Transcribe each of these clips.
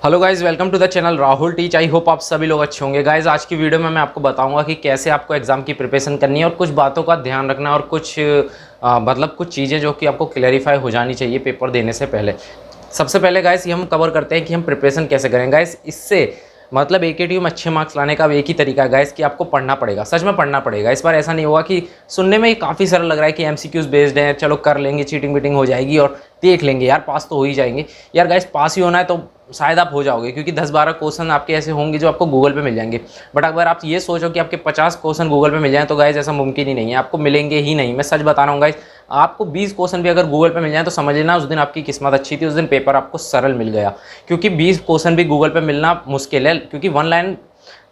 Hello guys, welcome to the channel Rahul teach. I hope आप सभी लोग अच्छे होंगे। गाइज आज की वीडियो में मैं आपको बताऊंगा कि कैसे आपको एग्जाम की प्रिपरेशन करनी है और कुछ बातों का ध्यान रखना है और कुछ कुछ चीज़ें जो कि आपको क्लैरिफाई हो जानी चाहिए पेपर देने से पहले। सबसे पहले गाइज ये हम कवर करते हैं कि हम प्रिपरेशन कैसे करें। गाइज इससे मतलब AKTU में अच्छे मार्क्स लाने का एक ही तरीका है गाइस कि आपको पढ़ना पड़ेगा, सच में पढ़ना पड़ेगा। इस बार ऐसा नहीं होगा कि सुनने में काफ़ी सरल लग रहा है कि MCQs बेस्ड है, चलो कर लेंगे, चीटिंग वीटिंग हो जाएगी और देख लेंगे यार, पास तो हो ही जाएंगे। यार गाइस पास ही होना है तो शायद आप हो जाओगे, क्योंकि 10-12 क्वेश्चन आपके ऐसे होंगे जो आपको गूगल पे मिल जाएंगे। बट अगर आप ये सोचो कि आपके 50 क्वेश्चन गूगल पे मिल जाए तो गाइस ऐसा मुमकिन ही नहीं है, आपको मिलेंगे ही नहीं। मैं सच बता रहा हूँ गाइस, आपको 20 क्वेश्चन भी अगर गूगल पे मिल जाए तो समझ लेना उस दिन आपकी किस्मत अच्छी थी, उस दिन पेपर आपको सरल मिल गया। क्योंकि 20 क्वेश्चन भी गूगल पे मिलना मुश्किल है,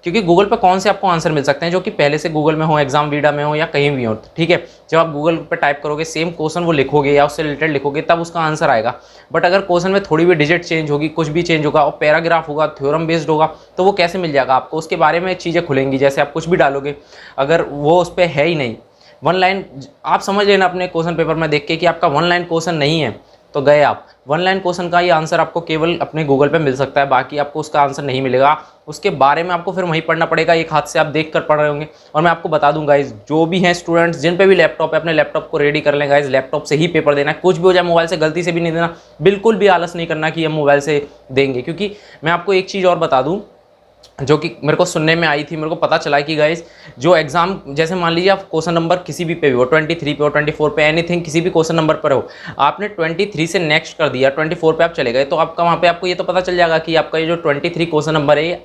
क्योंकि गूगल पे कौन से आपको आंसर मिल सकते हैं जो कि पहले से गूगल में हो, एग्जाम वीडा में हो या कहीं भी हो, ठीक है। जब आप गूगल पे टाइप करोगे सेम क्वेश्चन वो लिखोगे या उससे रिलेटेड लिखोगे तब उसका आंसर आएगा। बट अगर क्वेश्चन में थोड़ी भी डिजिट चेंज होगी, कुछ भी चेंज होगा और पैराग्राफ होगा, थ्योरम बेस्ड होगा, तो वो कैसे मिल जाएगा आपको? उसके बारे में चीज़ें खुलेंगी। जैसे आप कुछ भी डालोगे, अगर वो उस पर है ही नहीं, वन लाइन, आप समझ लेना अपने क्वेश्चन पेपर में देख के कि आपका वन लाइन क्वेश्चन नहीं है तो गए आप। वन लाइन क्वेश्चन का ये आंसर आपको केवल अपने गूगल पे मिल सकता है, बाकी आपको उसका आंसर नहीं मिलेगा। उसके बारे में आपको फिर वहीं पढ़ना पड़ेगा, एक हाथ से आप देख कर पढ़ रहे होंगे। और मैं आपको बता दूं गाइज, जो भी हैं स्टूडेंट्स जिन पे भी लैपटॉप है, अपने लैपटॉप को रेडी कर लें गाइज। लैपटॉप से ही पेपर देना है, कुछ भी हो जाए मोबाइल से गलती से भी नहीं देना। बिल्कुल भी आलस नहीं करना कि हम मोबाइल से देंगे, क्योंकि मैं आपको एक चीज़ और बता दूँ जो कि मेरे को सुनने में आई थी, मेरे को पता चला कि गाइस जो एग्जाम, जैसे मान लीजिए आप क्वेश्चन नंबर किसी भी पे हो, 23 पे हो, 24 पे, एनीथिंग किसी भी क्वेश्चन नंबर पर हो, आपने 23 से नेक्स्ट कर दिया, 24 पे आप चले गए, तो आपका वहाँ पे आपको ये तो पता चल जाएगा कि आपका ये जो 23 क्वेश्चन नंबर है ये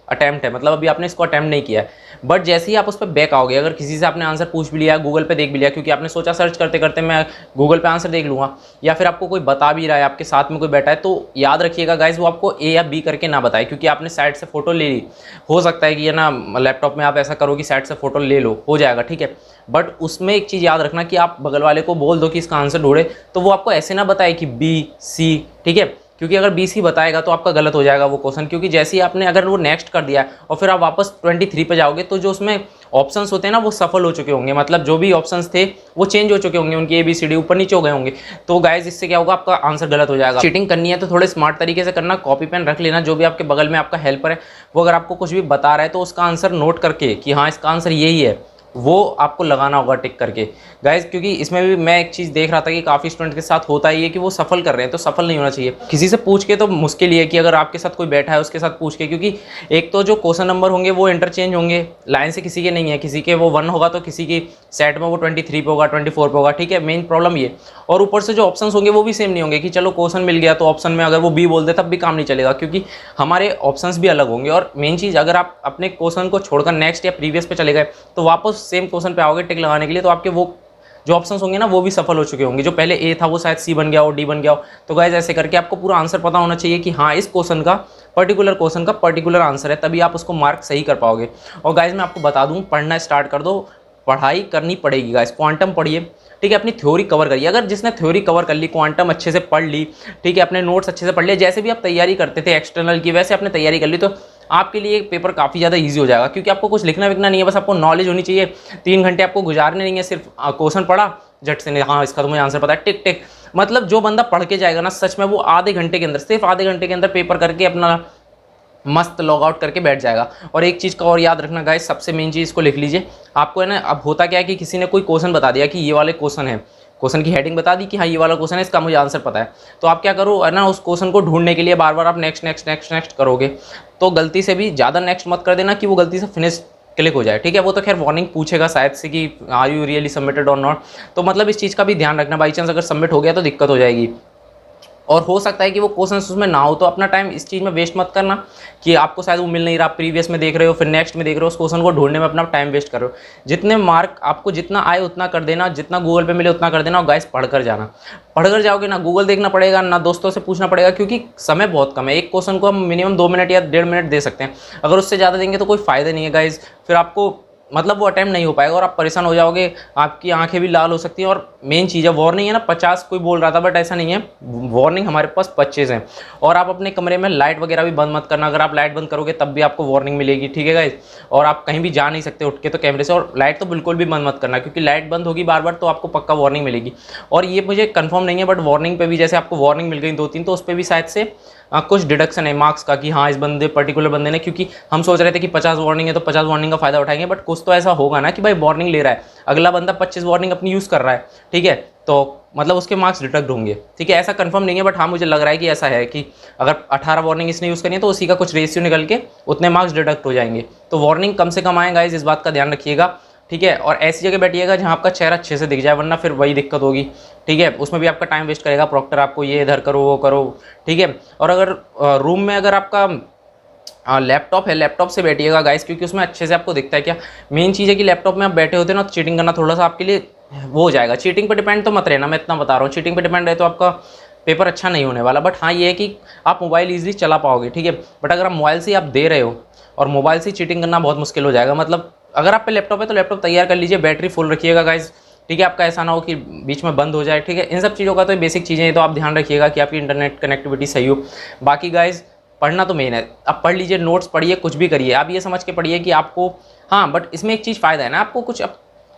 अटेम्प्ट है, मतलब अभी आपने इसको अटेम्प्ट नहीं किया है। बट जैसे ही आप उस पर बैक आओगे, अगर किसी से आपने आंसर पूछ भी लिया, गूगल पे देख भी लिया, क्योंकि आपने सोचा सर्च करते करते मैं गूगल पे आंसर देख लूँगा, या फिर आपको कोई बता भी रहा है, आपके साथ में कोई बैठा है, तो याद रखिएगा गाइज वो आपको A या B करके ना बताए, क्योंकि आपने साइड से फोटो ले ली। हो सकता है कि ये ना लैपटॉप में आप ऐसा करो कि साइड से फोटो ले लो, हो जाएगा, ठीक है। बट उसमें एक चीज़ याद रखना कि आप बगल वाले को बोल दो कि इसका आंसर ढूंढे, तो वो आपको ऐसे ना बताए कि B, C, ठीक है। क्योंकि अगर BC बताएगा तो आपका गलत हो जाएगा वो क्वेश्चन, क्योंकि जैसे ही आपने अगर वो नेक्स्ट कर दिया और फिर आप वापस 23 पे जाओगे तो जो उसमें ऑप्शंस होते हैं ना वो सफल हो चुके होंगे, मतलब जो भी ऑप्शंस थे वो चेंज हो चुके होंगे, उनकी ABCD ऊपर नीचे हो गए होंगे। तो गाइज इससे क्या होगा, आपका आंसर गलत हो जाएगा। चीटिंग करनी है तो थोड़े स्मार्ट तरीके से करना, कॉपी पेन रख लेना। जो भी आपके बगल में आपका हेल्पर है वो अगर आपको कुछ भी बता रहा है तो उसका आंसर नोट करके कि हाँ इसका आंसर यही है, वो आपको लगाना होगा टिक करके गाइज। क्योंकि इसमें भी मैं एक चीज़ देख रहा था कि काफ़ी स्टूडेंट के साथ होता ही है कि वो सफल कर रहे हैं, तो सफल नहीं होना चाहिए। किसी से पूछ के तो मुश्किल ही है कि अगर आपके साथ कोई बैठा है उसके साथ पूछ के, क्योंकि एक तो जो क्वेश्चन नंबर होंगे वो इंटरचेंज होंगे, लाइन से किसी के नहीं है, किसी के वो 1 होगा तो किसी की सेट में वो 23 पे होगा, 24 पे होगा, ठीक है। मेन प्रॉब्लम ये। और ऊपर से जो ऑप्शन होंगे वो भी सेम नहीं होंगे कि चलो क्वेश्चन मिल गया तो ऑप्शन में अगर वो B बोल दे तब भी काम नहीं चलेगा, क्योंकि हमारे ऑप्शंस भी अलग होंगे। और मेन चीज़, अगर आप अपने क्वेश्चन को छोड़कर नेक्स्ट या प्रीवियस पे चले गए तो वापस सेम क्वेश्चन पे आओगे टिक लगाने के लिए, तो आपके वो जो ऑप्शंस होंगे ना वो भी सफल हो चुके होंगे। जो पहले A था वो शायद C बन गया हो, D बन गया हो। तो गाइस ऐसे करके आपको पूरा आंसर पता होना चाहिए कि हाँ इस क्वेश्चन का पर्टिकुलर आंसर है, तभी आप उसको मार्क सही कर पाओगे। और गाइस मैं आपको बता दूं, पढ़ना स्टार्ट कर दो, पढ़ाई करनी पड़ेगी गाइस। क्वांटम पढ़िए, ठीक है, अपनी थ्योरी कवर करिए। अगर जिसने थ्योरी कवर कर ली, क्वांटम अच्छे से पढ़ ली, ठीक है, अपने नोट्स अच्छे से पढ़ लिए, जैसे भी आप तैयारी करते थे एक्सटर्नल की वैसे आपने तैयारी कर ली, तो आपके लिए पेपर काफ़ी ज़्यादा इजी हो जाएगा। क्योंकि आपको कुछ लिखना विखना नहीं है, बस आपको नॉलेज होनी चाहिए। 3 घंटे आपको गुजारने नहीं है, सिर्फ क्वेश्चन पढ़ा झट से, नहीं हाँ इसका तो मुझे आंसर पता है, टिक टिक। मतलब जो बंदा पढ़ के जाएगा ना, सच में वो आधे घंटे के अंदर, सिर्फ आधे घंटे के अंदर पेपर करके अपना मस्त लॉग आउट करके बैठ जाएगा। और एक चीज़ का और याद रखना गाइस, सबसे मेन चीज़ इसको लिख लीजिए। आपको है ना, अब होता क्या है कि किसी ने कोई क्वेश्चन बता दिया कि ये वाले क्वेश्चन है, क्वेश्चन की हेडिंग बता दी कि हाँ ये वाला क्वेश्चन है, इसका मुझे आंसर पता है, तो आप क्या करो है ना, उस क्वेश्चन को ढूंढने के लिए बार बार आप नेक्स्ट करोगे, तो गलती से भी ज़्यादा नेक्स्ट मत कर देना कि वो गलती से फिनिश क्लिक हो जाए, ठीक है। वो तो खैर वार्निंग पूछेगा शायद से कि आर यू रियली सबमिटेड और नॉट, तो मतलब इस चीज़ का भी ध्यान रखना। बाई चांस अगर सबमिट हो गया तो दिक्कत हो जाएगी, और हो सकता है कि वो क्वेश्चन उसमें ना हो, तो अपना टाइम इस चीज़ में वेस्ट मत करना कि आपको शायद वो मिल नहीं रहा, प्रीवियस में देख रहे हो, फिर नेक्स्ट में देख रहे हो, उस क्वेश्चन को ढूंढने में अपना टाइम वेस्ट कर रहे हो। जितने मार्क आपको जितना आए उतना कर देना, जितना गूगल पे मिले उतना कर देना। और गाइस पढ़कर जाना, पढ़कर जाओगे ना गूगल देखना पड़ेगा ना दोस्तों से पूछना पड़ेगा, क्योंकि समय बहुत कम है। एक क्वेश्चन को हम मिनिमम 2 मिनट या 1.5 मिनट दे सकते हैं, अगर उससे ज़्यादा देंगे तो कोई फ़ायदा नहीं है गाइज। फिर आपको मतलब वो अटेम्प्ट नहीं हो पाएगा और आप परेशान हो जाओगे, आपकी आंखें भी लाल हो सकती हैं। और मेन चीज़ है वार्निंग है ना, 50 कोई बोल रहा था बट ऐसा नहीं है, वार्निंग हमारे पास 25 है। और आप अपने कमरे में लाइट वगैरह भी बंद मत करना, अगर आप लाइट बंद करोगे तब भी आपको वार्निंग मिलेगी, ठीक है गाइस। और आप कहीं भी जा नहीं सकते उठ के तो कैमरे से, और लाइट तो बिल्कुल भी बंद मत करना, क्योंकि लाइट बंद होगी बार बार तो आपको पक्का वार्निंग मिलेगी। और ये मुझे कंफर्म नहीं है बट वार्निंग पे भी, जैसे आपको वार्निंग मिल गई 2-3, तो उस पर भी शायद से कुछ डिडक्शन है मार्क्स का कि हाँ इस बंदे पर्टिकुलर बंदे ने, क्योंकि हम सोच रहे थे कि 50 वार्निंग है तो 50 वार्निंग का फायदा उठाएंगे, बट कुछ तो ऐसा होगा ना कि भाई वार्निंग ले रहा है, अगला बंदा 25 वार्निंग अपनी यूज़ कर रहा है, ठीक है, तो मतलब उसके मार्क्स डिडक्ट होंगे, ठीक है। ऐसा कंफर्म नहीं है बट हाँ मुझे लग रहा है कि ऐसा है कि अगर 18 वार्निंग इसने यूज़ करनी है तो उसी का कुछ रेशियो निकल के उतने मार्क्स डिडक्ट हो जाएंगे। तो वार्निंग कम से कम आए गाइस, इस बात का ध्यान रखिएगा, ठीक है। और ऐसी जगह बैठिएगा जहाँ आपका चेहरा अच्छे से दिख जाए, वरना फिर वही दिक्कत होगी, ठीक है। उसमें भी आपका टाइम वेस्ट करेगा प्रॉक्टर, आपको ये इधर करो वो करो, ठीक है। और अगर रूम में अगर आपका लैपटॉप है, लैपटॉप से बैठिएगा गाइस, क्योंकि उसमें अच्छे से आपको दिखता है। क्या मेन चीज़ है कि लैपटॉप में आप बैठे होते हैं ना, तो चीटिंग करना थोड़ा सा आपके लिए वो हो जाएगा। चीटिंग पे डिपेंड तो मत रहना, मैं इतना बता रहा हूँ, चीटिंग पे डिपेंड रहे तो आपका पेपर अच्छा नहीं होने वाला। बट हाँ ये है कि आप मोबाइल ईजिली चला पाओगे, ठीक है। बट अगर आप मोबाइल से आप दे रहे हो और मोबाइल से चीटिंग करना बहुत मुश्किल हो जाएगा। मतलब अगर आप पे लैपटॉप है तो लैपटॉप तैयार कर लीजिए, बैटरी फुल रखिएगा गाइस, ठीक है। आपका ऐसा ना हो कि बीच में बंद हो जाए, ठीक है। इन सब चीज़ों का तो बेसिक चीज़ें हैं, तो आप ध्यान रखिएगा कि आपकी इंटरनेट कनेक्टिविटी सही हो। बाकी गाइस पढ़ना तो मेन है, आप पढ़ लीजिए, नोट्स पढ़िए, कुछ भी करिए, आप ये समझ के पढ़िए कि आपको, हाँ बट इसमें एक चीज़ फ़ायदा है ना, आपको कुछ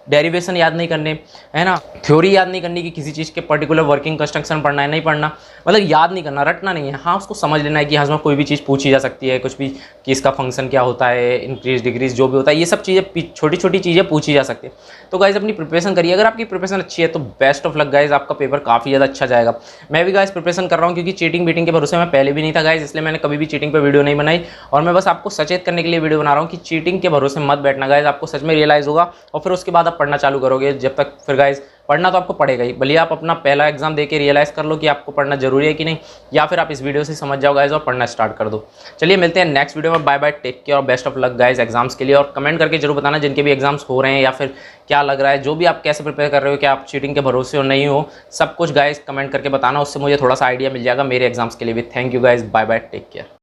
डेरिवेशन याद नहीं करने, है ना, थ्योरी याद नहीं करनी कि किसी चीज़ के पर्टिकुलर वर्किंग कंस्ट्रक्शन पढ़ना है, नहीं पढ़ना, मतलब याद नहीं करना, रटना नहीं है। हाँ उसको समझ लेना है कि हाँ इसमें कोई भी चीज़ पूछी जा सकती है, कुछ भी कि इसका फंक्शन क्या होता है, इंक्रीज डिक्रीज जो भी होता है, ये सब चीज़ें छोटी छोटी चीज़ें पूछी जा सकती है। तो गाइज अपनी प्रिपरेशन करिए, अगर आपकी प्रिपरेशन अच्छी है तो बेस्ट ऑफ लक गाइज, आपका पेपर काफ़ी ज़्यादा अच्छा जाएगा। मैं भी गाइज प्रिपरेशन कर रहा हूँ, क्योंकि चीटिंग बीटिंग के भरोसे मैं पहले भी नहीं था गाइज, इसलिए मैंने कभी भी चीटिंग पर वीडियो नहीं बनाई, और मैं बस आपको सचेत करने के लिए वीडियो बना रहा हूँ कि चीटिंग के भरोसे मत बैठना गाइज, आपको सच में रियलाइज़ होगा और फिर उसके बाद आप पढ़ना चालू करोगे। जब तक फिर गाइज पढ़ना तो आपको पड़ेगा ही, भले आप अपना पहला एग्जाम देके रियलाइज़ कर लो कि आपको पढ़ना जरूरी है कि नहीं, या फिर आप इस वीडियो से समझ जाओ गाइज और पढ़ना स्टार्ट कर दो। चलिए मिलते हैं नेक्स्ट वीडियो में, बाय बाय, टेक केयर और best of luck guys exams के लिए। और कमेंट करके जरूर बताना जिनके भी एग्जाम्स हो रहे हैं, या फिर क्या लग रहा है, जो भी आप कैसे प्रिपेयर कर रहे हो, क्या आप चीटिंग के भरोसे हो नहीं हो, सब कुछ गाइज कमेंट करके बताना, उससे मुझे थोड़ा सा आइडिया मिल जाएगा मेरे एग्जाम्स के लिए भी। Thank you guys, bye bye, take care.